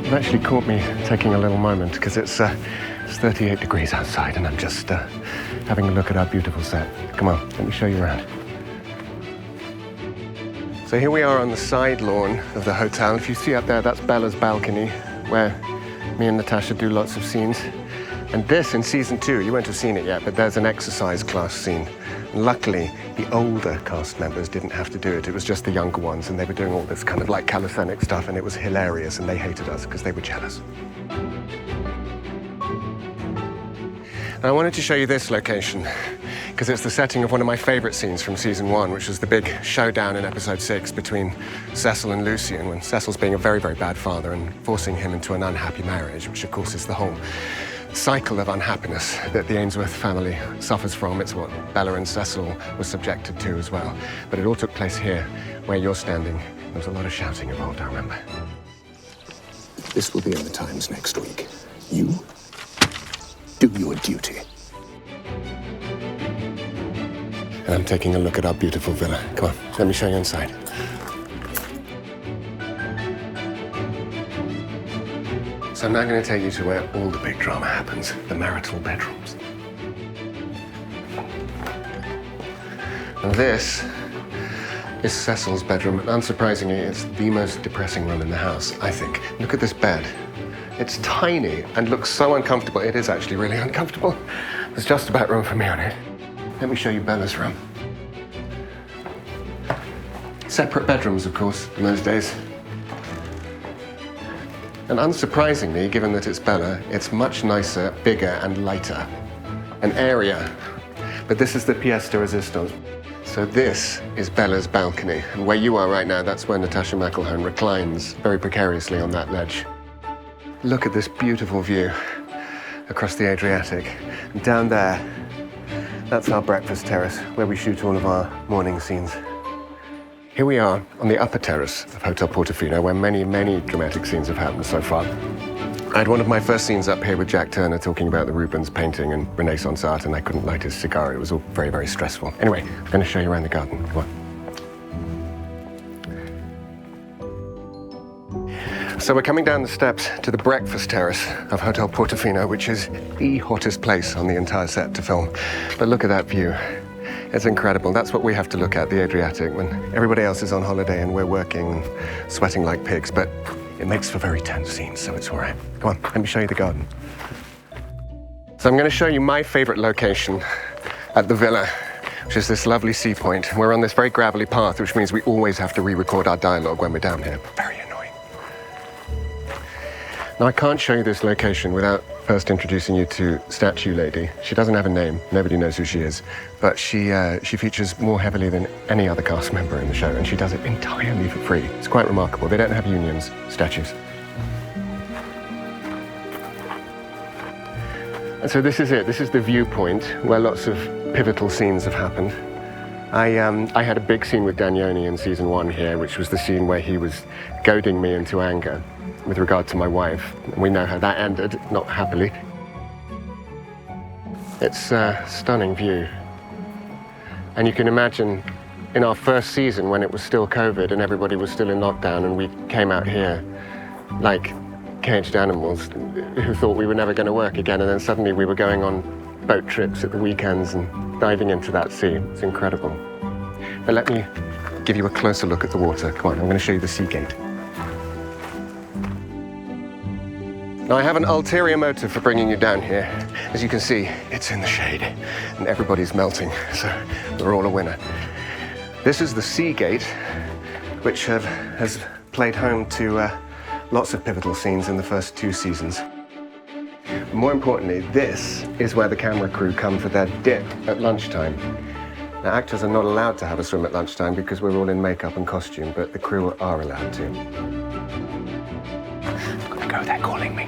You've actually caught me taking a little moment because it's 38 degrees outside and I'm just having a look at our beautiful set. Come on, let me show you around. So here we are on the side lawn of the hotel. If you see up there, that's Bella's balcony where me and Natasha do lots of scenes. And this in season 2, you won't have seen it yet, but there's an exercise class scene. And luckily, the older cast members didn't have to do it. It was just the younger ones, and they were doing all this kind of like calisthenic stuff, and it was hilarious, and they hated us because they were jealous. And I wanted to show you this location because it's the setting of one of my favorite scenes from season 1, which was the big showdown in episode 6 between Cecil and Lucian, when Cecil's being a very, very bad father and forcing him into an unhappy marriage, which of course is the whole cycle of unhappiness that the Ainsworth family suffers from. It's what Bella and Cecil were subjected to as well. But it all took place here, where you're standing. There was a lot of shouting involved, I remember. This will be in the Times next week. You do your duty. And I'm taking a look at our beautiful villa. Come on, let me show you inside. So I'm now going to take you to where all the big drama happens, the marital bedrooms. And this is Cecil's bedroom, and unsurprisingly, it's the most depressing room in the house, I think. Look at this bed. It's tiny and looks so uncomfortable. It is actually really uncomfortable. There's just about room for me on it. Let me show you Bella's room. Separate bedrooms, of course, in those days. And unsurprisingly, given that it's Bella, it's much nicer, bigger and lighter. An area. But this is the pièce de résistance. So this is Bella's balcony. And where you are right now, that's where Natasha McElhone reclines very precariously on that ledge. Look at this beautiful view across the Adriatic. And down there, that's our breakfast terrace, where we shoot all of our morning scenes. Here we are on the upper terrace of Hotel Portofino, where many, many dramatic scenes have happened so far. I had one of my first scenes up here with Jack Turner talking about the Rubens painting and Renaissance art, and I couldn't light his cigar. It was all very, very stressful. Anyway, I'm going to show you around the garden. Come on. So we're coming down the steps to the breakfast terrace of Hotel Portofino, which is the hottest place on the entire set to film. But look at that view. It's incredible. That's what we have to look at, the Adriatic, when everybody else is on holiday and we're working, sweating like pigs. But it makes for very tense scenes, so it's all right. Come on, let me show you the garden. So I'm going to show you my favorite location at the villa, which is this lovely sea point. We're on this very gravelly path, which means we always have to re-record our dialogue when we're down here. Very annoying. Now, I can't show you this location without first introducing you to Statue Lady. She doesn't have a name. Nobody knows who she is. But she features more heavily than any other cast member in the show, and she does it entirely for free. It's quite remarkable. They don't have unions, statues. And so this is it. This is the viewpoint where lots of pivotal scenes have happened. I had a big scene with Danioni in season 1 here, which was the scene where he was goading me into anger with regard to my wife. We know how that ended, not happily. It's a stunning view. And you can imagine in our first season when it was still COVID and everybody was still in lockdown and we came out here like caged animals who thought we were never going to work again, and then suddenly we were going on boat trips at the weekends and diving into that sea. It's incredible. But let me give you a closer look at the water. Come on, I'm going to show you the sea gate. Now, I have an ulterior motive for bringing you down here. As you can see, it's in the shade, and everybody's melting, so we're all a winner. This is the sea gate, which has played home to lots of pivotal scenes in the first 2 seasons. More importantly, this is where the camera crew come for their dip at lunchtime. Now, actors are not allowed to have a swim at lunchtime because we're all in makeup and costume, but the crew are allowed to. I've got to go, they're calling me.